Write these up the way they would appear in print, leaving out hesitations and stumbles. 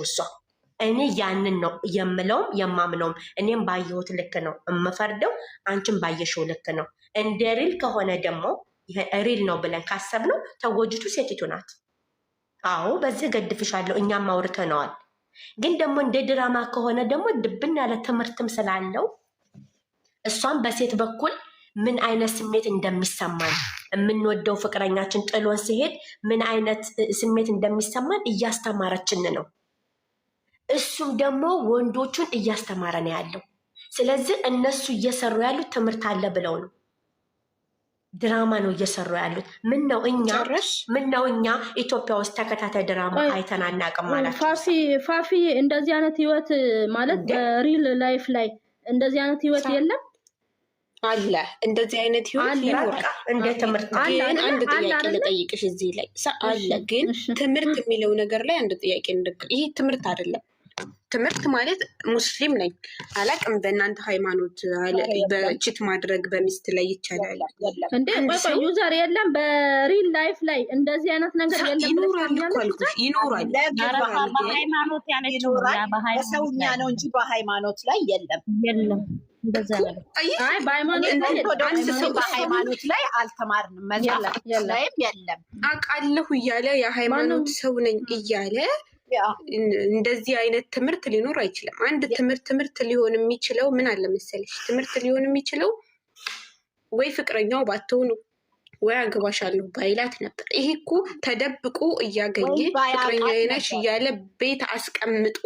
እሷ እኔ ያንን ነው የምለውም የማምነውም። እኔም ባየሁት ልክ ነው የምፈርደው፣ አንቺም ባየሽው ልክ ነው። እንደ ሪል ከሆነ ደግሞ ሪል ነው ብለን ካሰብነው ተጎጅቱ ሴቲቱ ናት። አዎ በዚህ ገድፍሻለሁ፣ እኛም አውርተነዋል። ግን ደግሞ እንደ ድራማ ከሆነ ደግሞ ድብን ያለ ትምህርትም ስላለው እሷም በሴት በኩል ምን አይነት ስሜት እንደሚሰማን የምንወደው ፍቅረኛችን ጥሎን ሲሄድ ምን አይነት ስሜት እንደሚሰማን እያስተማረችን ነው። እሱም ደግሞ ወንዶቹን እያስተማረ ነው ያለው። ስለዚህ እነሱ እየሰሩ ያሉት ትምህርት አለ ብለው ነው፣ ድራማ ነው እየሰሩ ያሉት። ምን ነው እኛ ኢትዮጵያ ውስጥ ተከታታይ ድራማ አይተን አናውቅም ማለት ፋፊ እንደዚህ አይነት ህይወት ማለት በሪል ላይፍ ላይ እንደዚህ አይነት ህይወት የለም አለ። እንደዚህ አይነት ህይወት ይኖራል። እንደ ትምህርት ግን አንድ ጥያቄ ልጠይቅሽ እዚህ ላይ አለ። ግን ትምህርት የሚለው ነገር ላይ አንድ ጥያቄ ይሄ ትምህርት አይደለም። ትምህርት ማለት ሙስሊም ነኝ አላቅም፣ በእናንተ ሃይማኖት በችት ማድረግ በሚስት ላይ ይቻላል እንዴ? ዩዘር የለም በሪል ላይፍ ላይ እንደዚህ አይነት ነገር የለም። ይኖራል። በሃይማኖት ያለችው በሰውኛ ነው እንጂ በሃይማኖት ላይ የለም። በሃይማኖት ላይ አልተማርንም። መጽሐፍ ላይም የለም። አውቃለሁ እያለ የሃይማኖት ሰው ነኝ እያለ እንደዚህ አይነት ትምህርት ሊኖር አይችልም። አንድ ትምህርት ሊሆን የሚችለው ምን አለ መሰለሽ፣ ትምህርት ሊሆን የሚችለው ወይ ፍቅረኛው ባትሆኑ ወይ አገባሻለሁ ባይላት ነበር። ይሄ እኮ ተደብቆ እያገኘ ፍቅረኛዬ ነሽ እያለ ቤት አስቀምጦ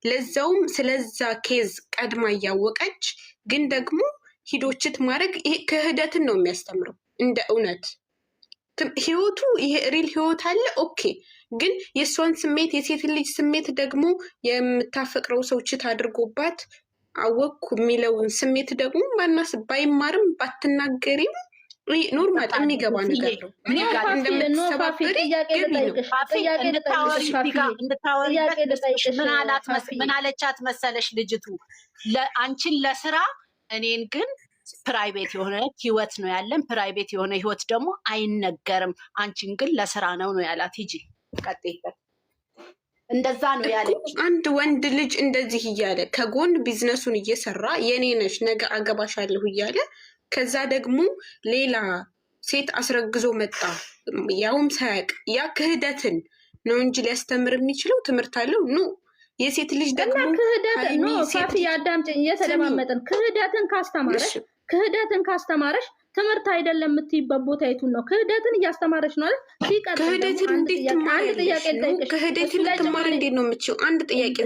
ለዛውም ስለዛ ኬዝ ቀድማ እያወቀች ግን ደግሞ ሂዶችት ማድረግ ይሄ ክህደትን ነው የሚያስተምረው። እንደ እውነት ህይወቱ ይሄ ሪል ህይወት አለ ኦኬ። ግን የእሷን ስሜት የሴት ልጅ ስሜት ደግሞ የምታፈቅረው ሰው ችት አድርጎባት አወቅኩ የሚለውን ስሜት ደግሞ ማናስ ባይማርም ባትናገሪም ኖርማል የሚገባ ነገር ነው። ምን ያህል እንደምትሰባበሪ ምን አለቻት መሰለሽ ልጅቱ፣ አንቺን ለስራ እኔን ግን ፕራይቬት የሆነ ህይወት ነው ያለን። ፕራይቬት የሆነ ህይወት ደግሞ አይነገርም። አንቺን ግን ለስራ ነው ያላት። ሂጂ ቀጥይበት። እንደዛ ነው ያለች። አንድ ወንድ ልጅ እንደዚህ እያለ ከጎን ቢዝነሱን እየሰራ የኔ ነሽ ነገ አገባሻለሁ እያለ ከዛ ደግሞ ሌላ ሴት አስረግዞ መጣ ያውም ሳያውቅ፣ ያ ክህደትን ነው እንጂ ሊያስተምር የሚችለው ትምህርት አለው ኖ። የሴት ልጅ ደግሞ ፋፊ አዳምጪኝ፣ እየተደማመጥን ክህደትን ካስተማረሽ ትምህርት አይደለም የምትይበት ቦታ የቱን ነው? ክህደትን እያስተማረች ነው አይደል? ክህደትን እንዴት ልትማር እንዴት ነው የምችው? አንድ ጥያቄ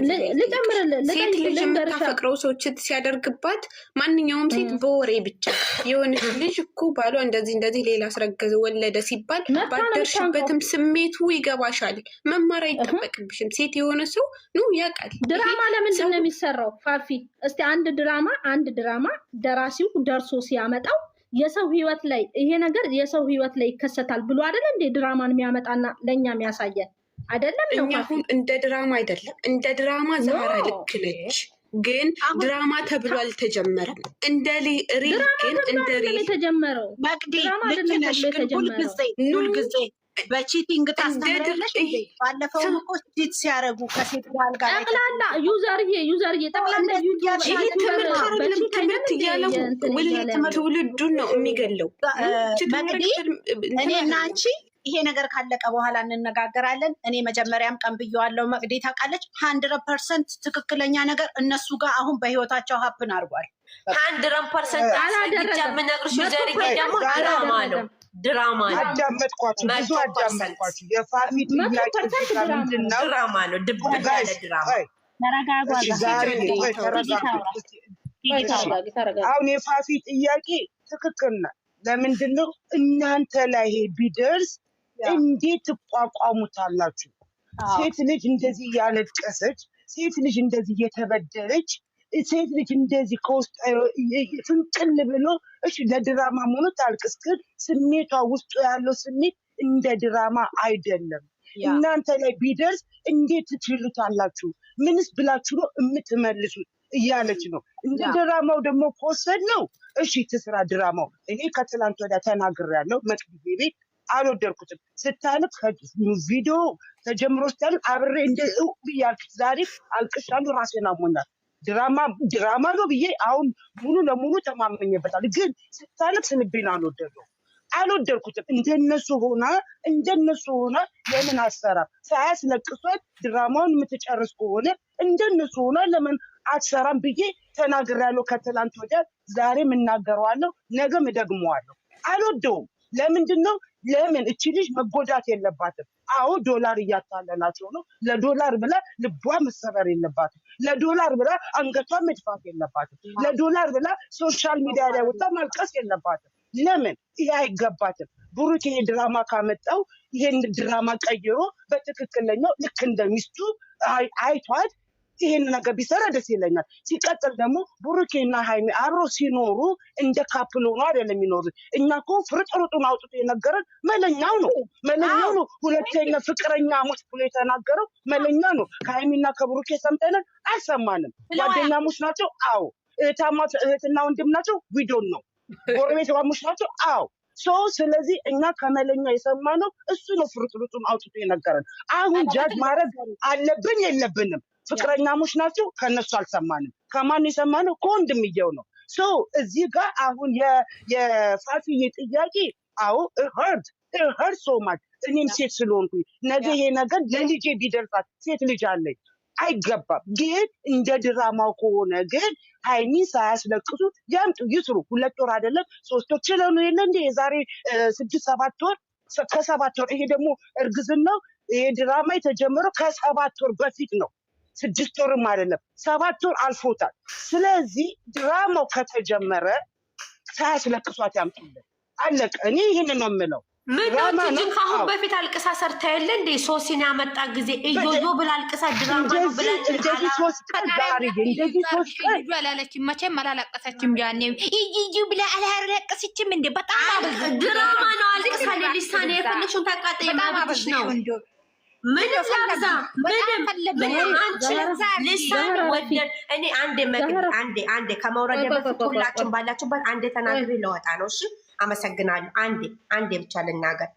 ሴት ልጅ የምታፈቅረው ሰዎች ሲያደርግባት ማንኛውም ሴት በወሬ ብቻ የሆነች ልጅ እኮ ባሏ እንደዚህ ሌላ አስረገዘ ወለደ ሲባል ባደርሽበትም ስሜቱ ይገባሻል። መማር አይጠበቅብሽም። ሴት የሆነ ሰው ነው ያውቃል። ድራማ ለምንድን ነው የሚሰራው? ፋፊ እስቲ አንድ ድራማ ደራሲው ደርሶ ሲያመጣው የሰው ህይወት ላይ ይሄ ነገር የሰው ህይወት ላይ ይከሰታል ብሎ አይደል እንዴ ድራማን የሚያመጣና ለኛ የሚያሳየን አይደለም ነው? አሁን እንደ ድራማ አይደለም፣ እንደ ድራማ ዛራ ልክ ነች፣ ግን ድራማ ተብሎ አልተጀመረም። እንደ ሪል ግን እንደ ሪል የተጀመረው መቅዲ ልክ ነሽ፣ ግን ሁልጊዜ በቺቲንግ ታስተምራለሽ። ባለፈው እኮ ቺት ሲያረጉ ከሴት ባል ጋር ጠቅላላ ዩዘርዬ ጠቅላላ ትምህርት እያለው ትውልዱን ነው የሚገለው። እኔና አንቺ ይሄ ነገር ካለቀ በኋላ እንነጋገራለን። እኔ መጀመሪያም ቀን ብየዋለሁ፣ መቅዲ ታውቃለች። 100% ትክክለኛ ነገር እነሱ ጋር አሁን በህይወታቸው ሀፕን አድርጓል። 100% አላደረገ። ምነግርሽ ዩዘርዬ ደግሞ ድራማ ነው ድራማ ነው። አዳመጥኳችሁ፣ ብዙ አዳመጥኳችሁ። የፋፊ ጥያቄ ምንድነው? ድራማ ነው፣ ድብቅ ያለ ድራማ። አሁን የፋፊ ጥያቄ ትክክል ነው። ለምንድን ነው እናንተ ላይ ይሄ ቢደርስ እንዴት ትቋቋሙታላችሁ? ሴት ልጅ እንደዚህ እያለቀሰች፣ ሴት ልጅ እንደዚህ እየተበደለች፣ ሴት ልጅ እንደዚህ ከውስጥ ፍንቅል ብሎ እሺ ለድራማ ሆኖ ታልቅስ፣ ግን ስሜቷ ውስጡ ያለው ስሜት እንደ ድራማ አይደለም። እናንተ ላይ ቢደርስ እንዴት ትችሉታላችሁ? ምንስ ብላችሁ ነው የምትመልሱት እያለች ነው። እንደ ድራማው ደግሞ ከወሰድ ነው እሺ ትስራ ድራማው። እኔ ከትላንት ወዲያ ተናግሬያለሁ። መቅዲዬ ቤት አልወደድኩትም። ስታልቅ ቪዲዮ ተጀምሮ ስታልቅ አብሬ እንደ ብያልክ ዛሬ አልቅሻለሁ። ራሴን አሞኛል። ድራማ ነው ብዬ አሁን ሙሉ ለሙሉ ተማመኝበታል። ግን ስታልቅ ስንቤን አልወደድኩትም። እንደነሱ ሆና ለምን አትሰራም? ሳያስለቅሷት ድራማውን የምትጨርስ ከሆነ እንደነሱ ሆና ለምን አትሰራም ብዬ ተናግሬያለሁ። ከትላንት ወዲያ ዛሬም እናገረዋለሁ፣ ነገም እደግመዋለሁ። አልወደውም። ለምንድን ነው? ለምን እቺ ልጅ መጎዳት የለባትም። አዎ ዶላር እያታለላቸው ነው። ለዶላር ብላ ልቧ መሰበር የለባትም። ለዶላር ብላ አንገቷ መድፋት የለባትም። ለዶላር ብላ ሶሻል ሚዲያ ላይ ወጣ ማልቀስ የለባትም። ለምን? ይሄ አይገባትም። ብሩክ ይሄ ድራማ ካመጣው ይሄን ድራማ ቀይሮ በትክክለኛው ልክ እንደሚስቱ አይቷት ይሄን ነገር ቢሰራ ደስ ይለኛል። ሲቀጥል ደግሞ ብሩኬና ሃይሚ አብሮ ሲኖሩ እንደ ካፕል ሆኖ አይደለም የሚኖሩት። እኛ እኮ ፍርጥሩጡን አውጥቶ የነገረን መለኛው ነው። ሁለተኛ ፍቅረኛ ሞት ብሎ የተናገረው መለኛ ነው። ከሃይሚና ከብሩኬ ሰምተንን አልሰማንም። ጓደኛሞች ናቸው። አዎ እህትና ወንድም ናቸው። ዊዶን ነው። ጎረቤት ባሞች ናቸው። አዎ ስለዚህ እኛ ከመለኛ የሰማነው እሱ ነው። ፍርጥሩጡን አውጥቶ የነገረን። አሁን ጃጅ ማድረግ አለብን የለብንም? ፍቅረኛሞች ናቸው። ከነሱ አልሰማንም። ከማን የሰማነው? ከወንድምየው ነው። እዚህ ጋር አሁን የፋፊዬ ጥያቄ አዎ እህርድ ሶማች እኔም ሴት ስለሆንኩኝ ነገ ይሄ ነገር ለልጄ ቢደርሳት ሴት ልጅ አለኝ አይገባም። ግን እንደ ድራማው ከሆነ ግን ሃይሚን ሳያስለቅሱ ያምጡ ይስሩ። 2 ወር አይደለም 3 ወር ችለው ነው የለ እንደ የዛሬ 6-7 ወር ከ7 ወር ይሄ ደግሞ እርግዝናው ይሄ ድራማ የተጀመረው ከ7 ወር በፊት ነው። 6 ወርም አይደለም 7 ወር አልፎታል። ስለዚህ ድራማው ከተጀመረ ሳያስለቅሷት ያምጡልን። አለቀ። እኔ ይህን ነው የምለው። ምን ከአሁን በፊት አልቅሳ ሰርታ የለ እንዴ? ሶሲን ያመጣ ጊዜ እዮዮ ብላ አልቅሳ ድራማ ነው ብላ እንደዚህ 3 ቀን አላለችም። መቼም አላለቀሰችም። ያኔ እዩ ብላ አላለቀሰችም እንዴ? በጣም ድራማ ነው። አልቅሳ ሊሳኔ የፈለግሽውን ታቃጠ የማብትሽ ነው። ምን ዛዛ ልሳን ወደድ እኔ አንዴ ከመውረድ በፊት ሁላችን ባላችሁበት አንዴ ተናግሬ ለወጣ ነው። እሺ አመሰግናለሁ። አንዴ ብቻ ልናገር።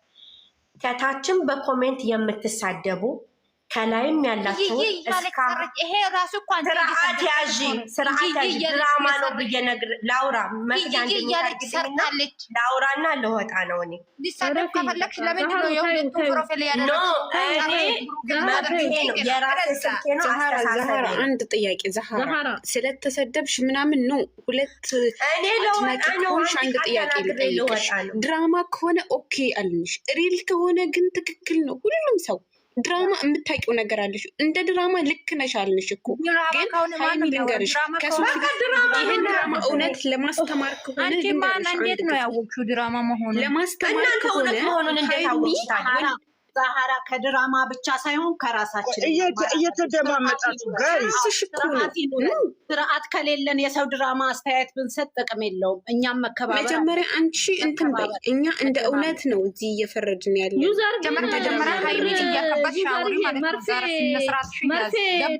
ከታችን በኮሜንት የምትሳደቡ ከላይም ያላችሁ ይሄ ራሱ እንኳን ስርዓት ያዥ ድራማ ነው ብዬ ነግር ላውራ ላውራና ለወጣ ነው። እኔ ሊሳደብ ከፈለግሽ ለምንድን ነው የሁለቱ ፕሮፋይል የራሴ ስልኬ ነው። አንድ ጥያቄ ዛሃራ ስለተሰደብሽ ምናምን ነው ሁለት እኔ ለወጣ ነው። አንድ ጥያቄ ልጠይቅሽ። ድራማ ከሆነ ኦኬ አልንሽ፣ ሪል ከሆነ ግን ትክክል ነው። ሁሉም ሰው ድራማ የምታውቂው ነገር አለሽ። እንደ ድራማ ልክ ነሽ አልንሽ እኮ። ግን ሃይሚ ልንገርሽ ይህን ድራማ እውነት ለማስተማር ከሆነ አንቺ ማን እንዴት ነው ያወቅሽው ድራማ መሆኑን? ለማስተማር ከሆነ መሆኑን እንዴት አወቅሽታል? ዛሃራ ከድራማ ብቻ ሳይሆን ከራሳችን እየተደማመጣችሁ ስርዓት ከሌለን የሰው ድራማ አስተያየት ብንሰጥ ጥቅም የለውም። እኛም መከባበር መጀመሪያ አንቺ እንትን በይ። እኛ እንደ እውነት ነው እዚህ እየፈረድን ያለ መጀመሪያ ሃይሚ እያከባሽ አውሪ ማለት ነው። መርፌ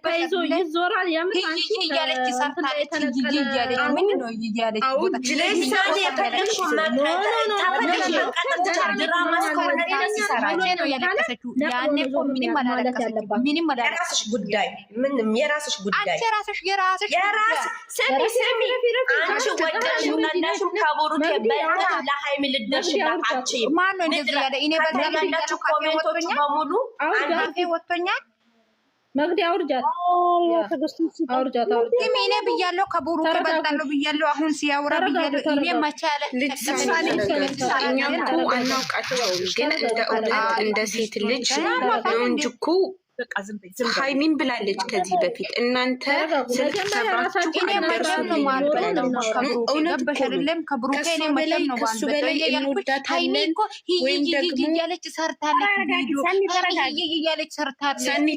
ተይዞ ይዞራል። የምር አንቺ እያለች ሰርታለች እያለች ምንድን ነው እያለች ድራማ እስከሆነ ይሰራል ነው ያለቀሰችው። ያኔ እኮ ምንም አላለቀሰችም። ምንም የራስሽ ጉዳይ ምንም የራስሽ ጉዳይ አንቺ የራስሽ ስሚ አንቺ ወደሽ እናዳሽም ከቦሩት በልተሽ ለሃይሚ ልደርሽላት አንቺ ማን ነው እንደዚህ ያለ? እኔ በላላችሁ ኮሜንቶች በሙሉ አንዴ ወጥቶኛል። መግዲያ አውርጃት ግን እኔ ብያለሁ ከቦሩት በልጣለሁ ብያለሁ። አሁን ሲያወራ ብያለሁ። እኔ መቻለ እኛም እኮ አናውቃቸውም፣ ግን እንደ እውነት እንደ ሴት ልጅ ነው እንጂ እኮ ሃይሚን ብላለች ከዚህ በፊት እናንተ ስለተሰራችሁ ከሱ በላይ እንወዳታለን ወይም ደግሞ ሰኒ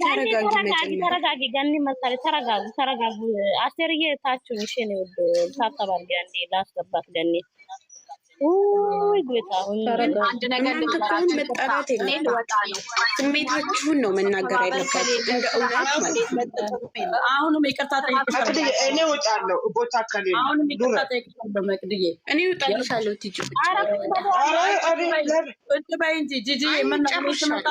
ተረጋጊ ገኒ መሳሌ ተረጋጉ አስቴርዬ ታችሁን እሺ ነው ታቀባል ያንዴ ላስገባት ገኒ አንድ ነገር መጣላት የለባችሁም። ስሜታችሁን ነው መናገር ያለባችሁ እንደ እውነት ማለት ነው። አሁንም ይቅርታ ጠይቅሻለሁ። እኔ እወጣለሁ ቦታ ከሌለ አሁንም ይቅርታ ጠይቅሻለሁ መቅድዬ። እኔ እወጣልሻለሁ ቲጂ ቁጭ በይ እንጂ ጂጂ። ምን ነው ስመጣ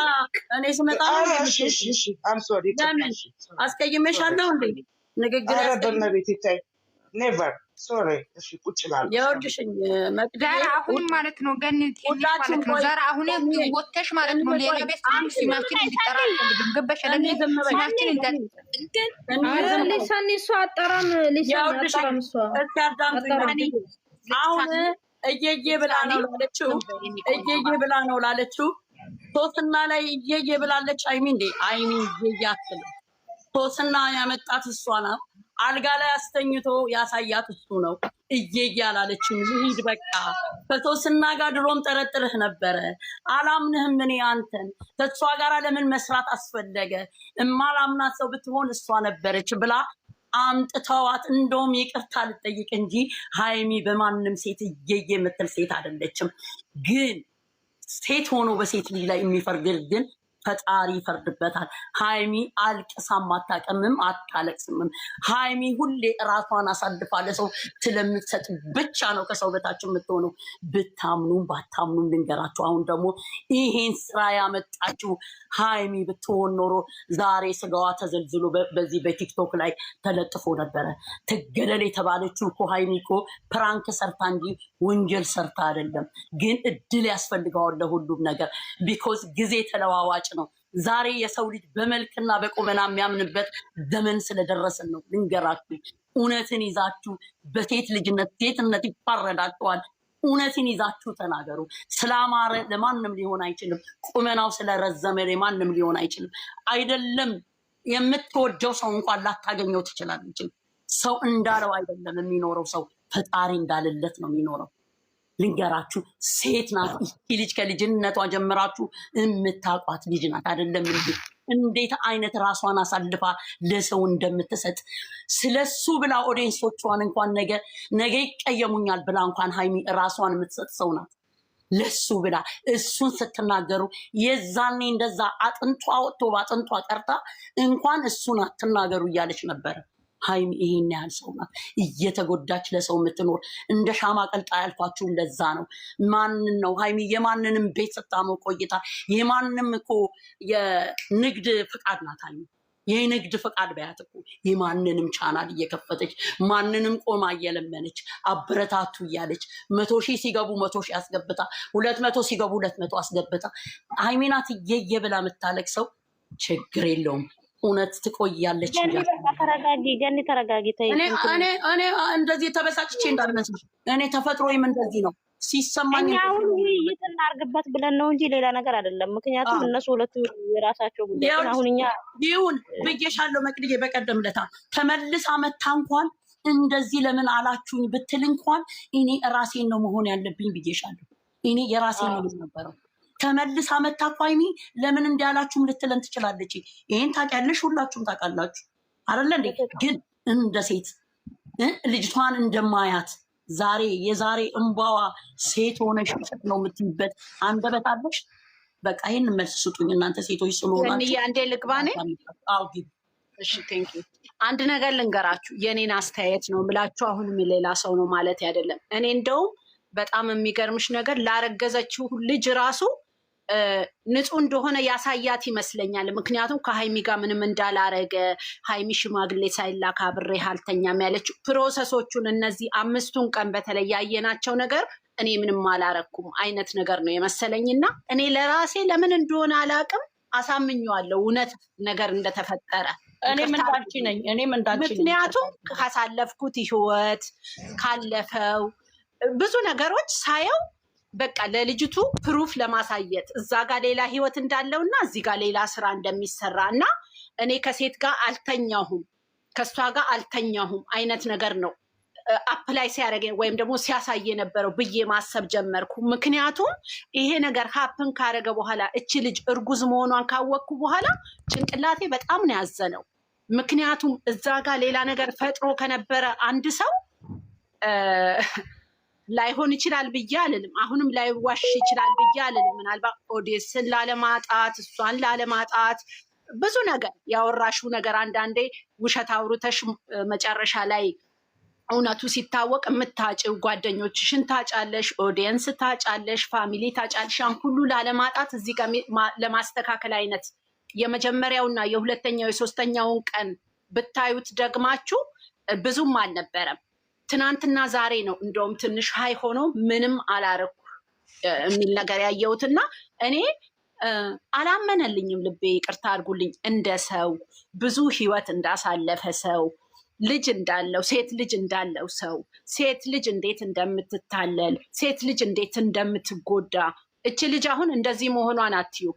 ለምን አስቀይሜሻለሁ እንዴ? ንግግር በመቤት ይታይ ኔቨር ሶሪ። እሺ ቁጭ ላል የወርድሽኝ ዛሬ አሁን ማለት ነው ገን ማለት ነው ዛሬ አሁን ወጥተሽ ማለት ነው ሌላ ቤት ሲማችን እንዲጠራ አልፈልግም። ገባሽ አይደል? ሲማችን እንደ ሊሳን እሱ አጠራም ሊሳን አጠራም እሱ አሁን እየየ ብላ ነው ላለችው እየየ ብላ ነው ላለችው ሶስና ላይ እየየ ብላለች። አይሚ እንዴ አይሚ እየየ አትልም። ሶስና ያመጣት እሷ ናት። አልጋ ላይ አስተኝቶ ያሳያት እሱ ነው። እየየ አላለችም። ልሂድ በቃ ከሶስና ጋር ድሮም ጠረጥርህ ነበረ። አላምንህም እኔ አንተን ከእሷ ጋር ለምን መስራት አስፈለገ? እማላምናት ሰው ብትሆን እሷ ነበረች ብላ አምጥተዋት እንደውም ይቅርታ ልጠይቅ እንጂ ሀይሚ በማንም ሴት እየየ የምትል ሴት አይደለችም። ግን ሴት ሆኖ በሴት ልጅ ላይ የሚፈርድ ግን ፈጣሪ ይፈርድበታል። ሀይሚ አልቅሳም አታቀምም አታለቅስምም። ሀይሚ ሁሌ እራሷን አሳልፋ ለሰው ስለምትሰጥ ብቻ ነው ከሰው በታች የምትሆነው። ብታምኑም ባታምኑም ልንገራችሁ። አሁን ደግሞ ይሄን ስራ ያመጣችው ሀይሚ ብትሆን ኖሮ ዛሬ ስጋዋ ተዘልዝሎ በዚህ በቲክቶክ ላይ ተለጥፎ ነበረ። ትገደል የተባለችው እኮ ሀይሚ እኮ ፕራንክ ሰርታ እንጂ ወንጀል ሰርታ አይደለም። ግን እድል ያስፈልገዋል ለሁሉም ነገር። ቢኮዝ ጊዜ ተለዋዋጭ ነው። ዛሬ የሰው ልጅ በመልክና በቁመና የሚያምንበት ዘመን ስለደረስን ነው። ልንገራችሁ፣ እውነትን ይዛችሁ በሴት ልጅነት ሴትነት ይፋረዳችኋል። እውነትን ይዛችሁ ተናገሩ። ስላማረ ለማንም ሊሆን አይችልም። ቁመናው ስለረዘመ ለማንም ሊሆን አይችልም። አይደለም የምትወደው ሰው እንኳን ላታገኘው ትችላለች። ሰው እንዳለው አይደለም የሚኖረው። ሰው ፈጣሪ እንዳለለት ነው የሚኖረው። ልንገራችሁ፣ ሴት ናት ይቺ ልጅ። ከልጅነቷ ጀምራችሁ የምታውቋት ልጅ ናት። አይደለም እንዴት አይነት ራሷን አሳልፋ ለሰው እንደምትሰጥ ስለሱ ብላ ኦዲየንሶቿን እንኳን ነገ ይቀየሙኛል ብላ እንኳን ሀይሚ ራሷን የምትሰጥ ሰው ናት። ለሱ ብላ እሱን ስትናገሩ የዛኔ እንደዛ አጥንቷ ወጥቶ በአጥንቷ ቀርታ እንኳን እሱን አትናገሩ እያለች ነበረ። ሀይሚ ይሄን ያህል ሰው ናት፣ እየተጎዳች ለሰው የምትኖር እንደ ሻማ ቀልጣ ያልኳችሁ እንደዛ ነው። ማንን ነው ሀይሚ የማንንም ቤት ስታመው ቆይታ የማንም እኮ የንግድ ፍቃድ ናት ሀይሚ። የንግድ ፍቃድ በያት እኮ የማንንም ቻናል እየከፈተች ማንንም ቆማ እየለመነች አበረታቱ እያለች 100 ሺህ ሲገቡ 100 ሺህ አስገብታ 200 ሲገቡ 200 አስገብታ ሀይሚ ናት እየየ ብላ የምታለቅ ሰው። ችግር የለውም እውነት ትቆያለች። ገኒ ተረጋጊ። እኔ እንደዚህ ተበሳጭቼ እንዳልመስልሽ። እኔ ተፈጥሮዬም እንደዚህ ነው ሲሰማኝ። አሁን ውይይት እናርግበት ብለን ነው እንጂ ሌላ ነገር አይደለም። ምክንያቱም እነሱ ሁለቱ የራሳቸው ጉዳይ ነው። አሁን እኛ ይሁን ብዬሻለሁ መቅድዬ። በቀደም ለታ ተመልሳ መታ እንኳን እንደዚህ ለምን አላችሁኝ ብትል እንኳን እኔ ራሴን ነው መሆን ያለብኝ ብዬሻለሁ። እኔ የራሴን ነው የምነበረው። ተመልሳ መታ እኮ ሀይሚ ለምን እንዲያላችሁም ልትለን ትችላለች። ይሄን ታውቂያለሽ፣ ሁላችሁም ታውቃላችሁ አይደለ እንዴ? ግን እንደ ሴት ልጅቷን እንደማያት የዛሬ እንባዋ ሴት ሆነሽ ውሸት ነው የምትይበት አንደበት አለሽ። በቃ ይሄን መልስ ስጡኝ እናንተ ሴቶች ስለሆናችሁ። አንዴ ልግባኔ። እሺ ቴንክ ዩ። አንድ ነገር ልንገራችሁ፣ የኔን አስተያየት ነው ብላችሁ አሁንም ሌላ ሰው ነው ማለት አይደለም። እኔ እንደውም በጣም የሚገርምሽ ነገር ላረገዘችው ልጅ ራሱ ንጹህ እንደሆነ ያሳያት ይመስለኛል። ምክንያቱም ከሀይሚ ጋር ምንም እንዳላረገ ሀይሚ ሽማግሌ ሳይላክ አብሬ አልተኛም ያለችው ፕሮሰሶቹን እነዚህ 5ቱን ቀን በተለይ ያየናቸው ነገር እኔ ምንም አላረኩም አይነት ነገር ነው የመሰለኝና እኔ ለራሴ ለምን እንደሆነ አላቅም አሳምኘዋለሁ እውነት ነገር እንደተፈጠረ። እኔም እንዳንቺ ነኝ። ምክንያቱም ካሳለፍኩት ህይወት ካለፈው ብዙ ነገሮች ሳየው በቃ ለልጅቱ ፕሩፍ ለማሳየት እዛ ጋር ሌላ ህይወት እንዳለው እና እዚህ ጋር ሌላ ስራ እንደሚሰራ እና እኔ ከሴት ጋር አልተኛሁም ከእሷ ጋር አልተኛሁም አይነት ነገር ነው አፕላይ ሲያደርገኝ ወይም ደግሞ ሲያሳይ የነበረው ብዬ ማሰብ ጀመርኩ። ምክንያቱም ይሄ ነገር ሀፕን ካደረገ በኋላ እቺ ልጅ እርጉዝ መሆኗን ካወቅኩ በኋላ ጭንቅላቴ በጣም ነው ያዘነው። ምክንያቱም እዛ ጋር ሌላ ነገር ፈጥሮ ከነበረ አንድ ሰው ላይሆን ይችላል ብዬ አልልም። አሁንም ላይዋሽ ይችላል ብዬ አልልም። ምናልባት ኦዲየንስን ላለማጣት፣ እሷን ላለማጣት ብዙ ነገር ያወራሽው ነገር አንዳንዴ ውሸት አውርተሽ መጨረሻ ላይ እውነቱ ሲታወቅ የምታጭው ጓደኞችሽን ታጫለሽ፣ ኦዲየንስ ታጫለሽ፣ ፋሚሊ ታጫለሽ። ያን ሁሉ ላለማጣት እዚህ ጋር ለማስተካከል አይነት የመጀመሪያውና የሁለተኛው የሶስተኛውን ቀን ብታዩት ደግማችሁ ብዙም አልነበረም። ትናንትና ዛሬ ነው እንደውም ትንሽ ሀይ ሆኖ ምንም አላረኩ የሚል ነገር ያየሁትና እኔ አላመነልኝም ልቤ። ይቅርታ አድርጉልኝ። እንደ ሰው ብዙ ህይወት እንዳሳለፈ ሰው ልጅ እንዳለው ሴት ልጅ እንዳለው ሰው ሴት ልጅ እንዴት እንደምትታለል ሴት ልጅ እንዴት እንደምትጎዳ እች ልጅ አሁን እንደዚህ መሆኗን አትዩ።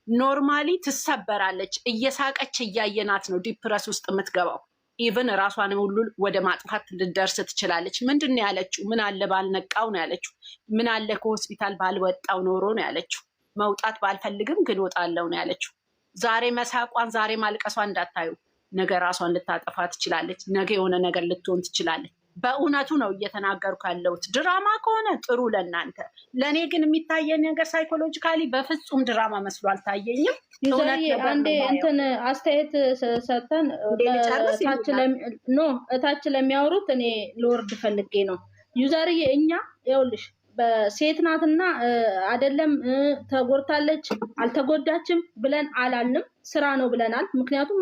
ኖርማሊ ትሰበራለች። እየሳቀች እያየናት ነው ዲፕረስ ውስጥ የምትገባው። ኢቨን ራሷን ሁሉ ወደ ማጥፋት ልደርስ ትችላለች። ምንድን ነው ያለችው? ምን አለ ባልነቃው ነው ያለችው። ምን አለ ከሆስፒታል ባልወጣው ኖሮ ነው ያለችው። መውጣት ባልፈልግም ግን ወጣለው ነው ያለችው። ዛሬ መሳቋን ዛሬ ማልቀሷን እንዳታዩ። ነገ ራሷን ልታጠፋ ትችላለች። ነገ የሆነ ነገር ልትሆን ትችላለች። በእውነቱ ነው እየተናገርኩ ያለሁት። ድራማ ከሆነ ጥሩ ለእናንተ፣ ለእኔ ግን የሚታየን ነገር ሳይኮሎጂካሊ በፍጹም ድራማ መስሎ አልታየኝም። አንዴ እንትን አስተያየት ሰጠን እታች ለሚያወሩት እኔ ልወርድ ፈልጌ ነው። ዩዘርዬ እኛ ይኸውልሽ በሴት ናትና አይደለም ተጎድታለች አልተጎዳችም ብለን አላልንም። ስራ ነው ብለናል። ምክንያቱም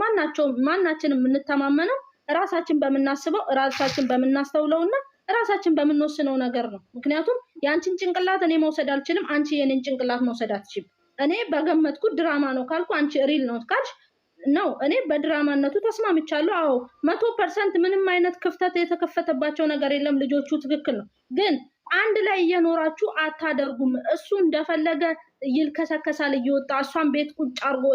ማናችንም የምንተማመነው ራሳችን በምናስበው ራሳችን በምናስተውለው እና ራሳችን በምንወስነው ነገር ነው። ምክንያቱም የአንቺን ጭንቅላት እኔ መውሰድ አልችልም፣ አንቺ የኔን ጭንቅላት መውሰድ አትችልም። እኔ በገመትኩት ድራማ ነው ካልኩ አንቺ ሪል ነው ካልሽ ነው እኔ በድራማነቱ ተስማምቻለሁ። አዎ 100% ምንም አይነት ክፍተት የተከፈተባቸው ነገር የለም። ልጆቹ ትክክል ነው። ግን አንድ ላይ እየኖራችሁ አታደርጉም። እሱ እንደፈለገ ይልከሰከሳል እየወጣ እሷን ቤት ቁጭ አርጎ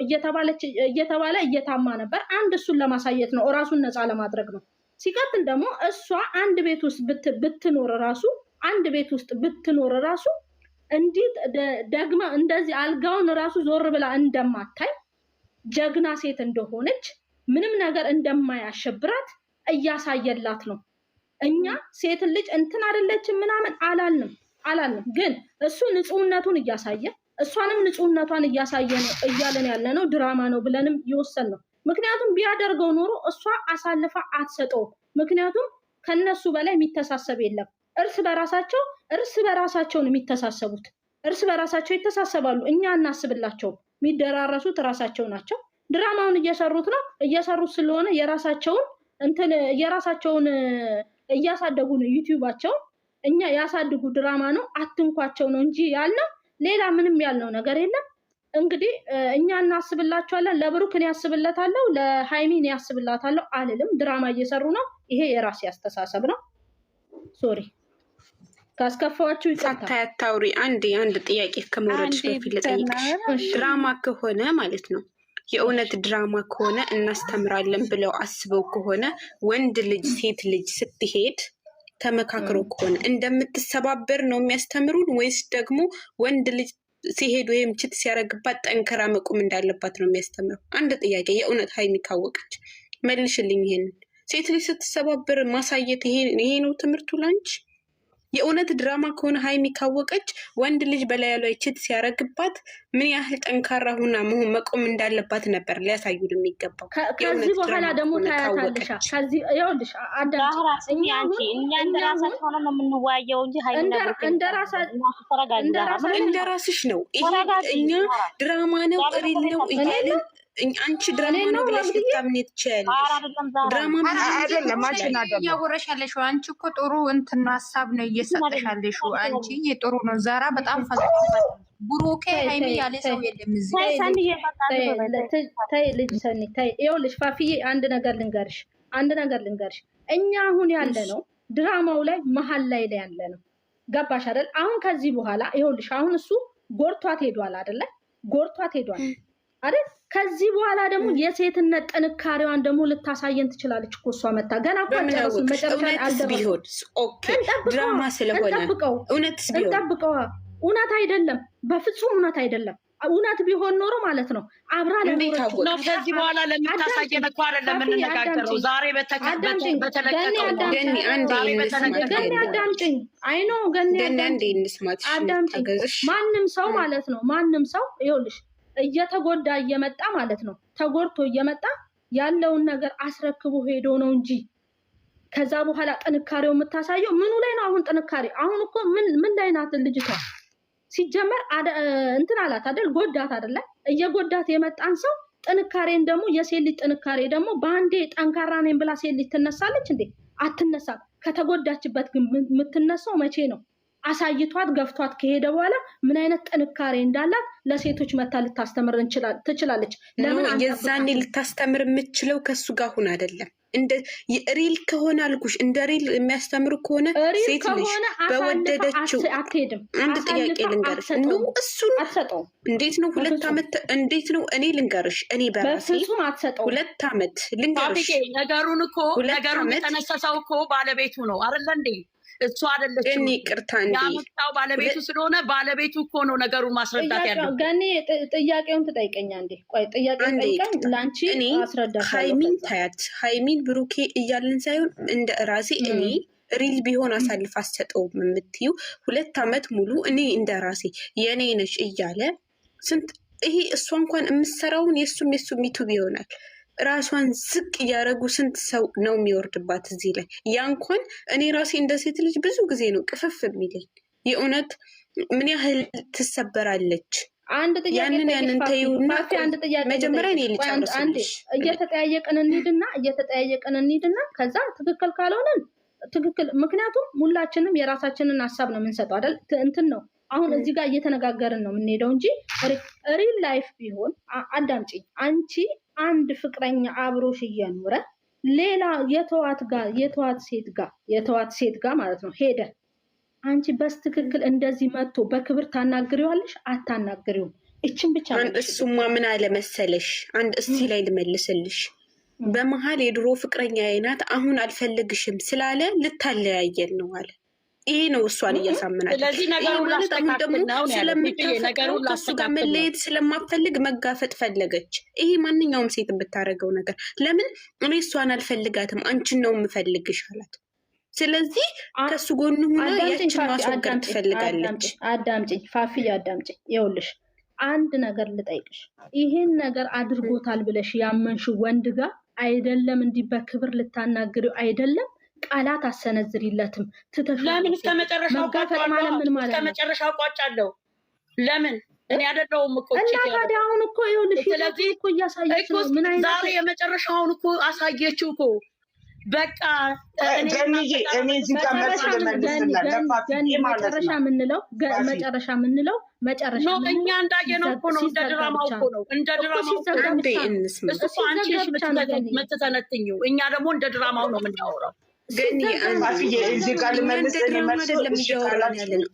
እየተባለ እየታማ ነበር። አንድ እሱን ለማሳየት ነው፣ ራሱን ነፃ ለማድረግ ነው። ሲቀጥል ደግሞ እሷ አንድ ቤት ውስጥ ብትኖር ራሱ እንዲህ ደግማ እንደዚህ አልጋውን ራሱ ዞር ብላ እንደማታይ ጀግና ሴት እንደሆነች ምንም ነገር እንደማያሸብራት እያሳየላት ነው። እኛ ሴት ልጅ እንትን አይደለችም ምናምን አላልንም። ግን እሱ ንጹህነቱን እያሳየ እሷንም ንጹህነቷን እያሳየ ነው እያለን ያለ ነው። ድራማ ነው ብለንም ይወሰን ነው። ምክንያቱም ቢያደርገው ኖሮ እሷ አሳልፋ አትሰጠው። ምክንያቱም ከነሱ በላይ የሚተሳሰብ የለም። እርስ በራሳቸው ነው የሚተሳሰቡት። እርስ በራሳቸው ይተሳሰባሉ። እኛ እናስብላቸውም። የሚደራረሱት ራሳቸው ናቸው። ድራማውን እየሰሩት ስለሆነ የራሳቸውን እያሳደጉ ነው። ዩቲዩባቸውን እኛ ያሳድጉ፣ ድራማ ነው አትንኳቸው ነው እንጂ ያልነው ሌላ ምንም ያልነው ነገር የለም። እንግዲህ እኛ እናስብላቸዋለን። ለብሩክ እኔ ያስብለታለሁ፣ ለሃይሚ እኔ ያስብላታለሁ አልልም። ድራማ እየሰሩ ነው። ይሄ የራሴ አስተሳሰብ ነው። ሶሪ ካስከፋችሁ ይቅርታ። አታውሪ። አንድ ጥያቄ ከመውረድሽ በፊት ልጠይቅሽ። ድራማ ከሆነ ማለት ነው የእውነት ድራማ ከሆነ እናስተምራለን ብለው አስበው ከሆነ ወንድ ልጅ ሴት ልጅ ስትሄድ ተመካክሮ ከሆነ እንደምትሰባበር ነው የሚያስተምሩን ወይስ ደግሞ ወንድ ልጅ ሲሄድ ወይም ችት ሲያረግባት ጠንከራ መቆም እንዳለባት ነው የሚያስተምረው? አንድ ጥያቄ የእውነት ሀይሚ ካወቀች መልሽልኝ። ይሄንን ሴት ልጅ ስትሰባበር ማሳየት ይሄ ነው ትምህርቱ ላንቺ? የእውነት ድራማ ከሆነ ሀይሚ ካወቀች ወንድ ልጅ በላዩ ላይ ችት ሲያረግባት ምን ያህል ጠንካራ ሁና መቆም እንዳለባት ነበር ሊያሳዩን የሚገባው። ከዚህ በኋላ ደግሞ ታያታለሽ። ይኸውልሽ እኛ እንደራሳችን ሆነ ነው የምንወያየው እንጂ እንደ ራስሽ ነው። ይሄ እኛ ድራማ ነው ሪል ነው እያለን አንቺ ድራማ ነው ብለሽ ልታምኔ ትችያለሽ። ድራማ አይደለም እያወራሽ ያለሽው አንቺ እኮ ጥሩ እንትን ሀሳብ ነው እየሰጠሽ ያለሽው። አንቺ የጥሩ ነው ዛራ በጣም ብሩኬ ሃይሚ ያለ ሰው የለም እዚህ። ተይ ልጅ ሰኒ ተይ። ይኸውልሽ ፋፊዬ አንድ ነገር ልንገርሽ። እኛ አሁን ያለ ነው ድራማው ላይ መሀል ላይ ያለ ነው። ገባሽ አይደል? አሁን ከዚህ በኋላ ይኸውልሽ አሁን እሱ ጎርቷት ሄዷል አይደለ? አይደል? ከዚህ በኋላ ደግሞ የሴትነት ጥንካሬዋን ደግሞ ልታሳየን ትችላለች እኮ እሷ መታ ገና እኮ አጨረስን። መጨረሻ ላይ አልደረሰም። ድራማ ስለሆነ እውነትስ ቢሆን እንጠብቀዋ። እውነት አይደለም፣ በፍጹም እውነት አይደለም። እውነት ቢሆን ኖሮ ማለት ነው አብራ ለኖረችው ነው። ከዚህ በኋላ ለምታሳየን እኮ አይደለም የምንነጋገረው። ዛሬ ገኒ አዳምጪኝ። አይኖ ገኒ አዳምጪኝ። ማንም ሰው ማለት ነው ማንም ሰው ይኸውልሽ እየተጎዳ እየመጣ ማለት ነው ተጎድቶ እየመጣ ያለውን ነገር አስረክቦ ሄዶ ነው እንጂ ከዛ በኋላ ጥንካሬው የምታሳየው ምኑ ላይ ነው? አሁን ጥንካሬ አሁን እኮ ምን ላይ ናት ልጅቷ? ሲጀመር እንትን አላት አይደል? ጎዳት አይደለ? እየጎዳት የመጣን ሰው ጥንካሬን ደግሞ የሴት ልጅ ጥንካሬ ደግሞ በአንዴ ጠንካራ ነኝ ብላ ሴት ልጅ ትነሳለች እንዴ? አትነሳም። ከተጎዳችበት ግን የምትነሳው መቼ ነው? አሳይቷት ገፍቷት ከሄደ በኋላ ምን አይነት ጥንካሬ እንዳላት ለሴቶች መታ ልታስተምር ትችላለች። ለምን የዛኔ ልታስተምር የምትችለው ከሱ ጋር ሁን አይደለም። እንደ ሪል ከሆነ አልኩሽ፣ እንደ ሪል የሚያስተምር ከሆነ ሴት ልጅ በወደደችው አትሄድም። አንድ ጥያቄ ልንገርሽ፣ እሱን አትሰጠውም። እንዴት ነው 2 ዓመት? እንዴት ነው? እኔ ልንገርሽ፣ እኔ በራሴ 2 ዓመት ልንገርሽ፣ ነገሩን እኮ ነገሩን የተነሰሰው እኮ ባለቤቱ ነው አይደለ እንዴ? እሱ አይደለች። እኔ ቅርታ እንዴ ያመጣው ባለቤቱ ስለሆነ ባለቤቱ እኮ ነው ነገሩን ማስረዳት ያለው። ገኒ ጥያቄውን ትጠይቀኛ እንዴ? ቆይ ጥያቄውን ጠይቀኝ ላንቺ አስረዳት። ሃይሚን ታያት፣ ሃይሚን ብሩኬ እያልን ሳይሆን እንደ ራሴ እኔ ሪል ቢሆን አሳልፍ አሰጠውም የምትዩ 2 ዓመት ሙሉ እኔ እንደ ራሴ የኔ ነሽ እያለ ስንት ይሄ እሷ እንኳን የምትሰራውን የሱም ዩቱብ ይሆናል ራሷን ዝቅ እያደረጉ ስንት ሰው ነው የሚወርድባት እዚህ ላይ። ያ እንኳን እኔ ራሴ እንደ ሴት ልጅ ብዙ ጊዜ ነው ቅፍፍ የሚለኝ። የእውነት ምን ያህል ትሰበራለች። ያንን ተይውና መጀመሪያ እኔ ልጨርስልሽ። እየተጠያየቅን እንሂድና ከዛ ትክክል ካልሆነን ትክክል። ምክንያቱም ሁላችንም የራሳችንን ሀሳብ ነው የምንሰጠው አይደል? እንትን ነው አሁን እዚህ ጋር እየተነጋገርን ነው የምንሄደው እንጂ ሪል ላይፍ ቢሆን አዳምጪኝ። አንቺ አንድ ፍቅረኛ አብሮሽ እየኖረ ሌላ የተዋት ሴት ጋር ማለት ነው ሄደ፣ አንቺ በስትክክል እንደዚህ መጥቶ በክብር ታናግሪዋለሽ? አታናግሪውም። እችን ብቻ እሱማ ምን አለ መሰለሽ፣ አንድ እስቲ ላይ ልመልስልሽ። በመሀል የድሮ ፍቅረኛ አይናት አሁን አልፈልግሽም ስላለ ልታለያየን ነው አለ። ይሄ ነው እሷን እያሳምናል። ስለዚህ ነገሩን ደግሞ ስለምታፈቅረው ከሱ ጋር መለየት ስለማፈልግ መጋፈጥ ፈለገች። ይሄ ማንኛውም ሴት የምታደርገው ነገር። ለምን እኔ እሷን አልፈልጋትም አንቺን ነው የምፈልግሽ አላት። ስለዚህ ከሱ ጎን ሆነ ያችን ማስወገድ ትፈልጋለች። አዳምጪኝ ፋፊ አዳምጪኝ። ይኸውልሽ አንድ ነገር ልጠይቅሽ። ይሄን ነገር አድርጎታል ብለሽ ያመንሽ ወንድ ጋር አይደለም እንዲህ በክብር ልታናግሪው አይደለም ቃላት አሰነዝሪለትም። ለምን እስከመጨረሻው ቋጫለሁ? ለምን እኔ አይደለሁም እኮ እና ታዲያ አሁን እኮ ይኸውልሽ ስለዚህ እኮ እያሳየች ነው። ምን አይነት ዛሬ የመጨረሻውን እኮ አሳየችው እኮ በቃ እኔ እዚህ ጋር መጨረሻ የምንለው እኛ እንዳየነው እኮ ነው። እንደ ድራማው እኮ ነው። እንደ ድራማው እሱ አንቺ የምትተነትኝው፣ እኛ ደግሞ እንደ ድራማው ነው የምናወራው። ግን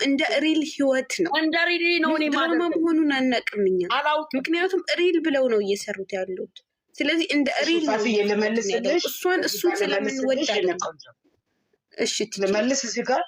እንደ ሪል ህይወት ነው። እንደ ሪል ነው። እኔ ድራማ መሆኑን አናውቅም እኛ። ምክንያቱም ሪል ብለው ነው እየሰሩት ያሉት። ስለዚህ እንደ ሪል እሱን ስለምንወዳለን። እሺ ልመልስ እዚህ ጋር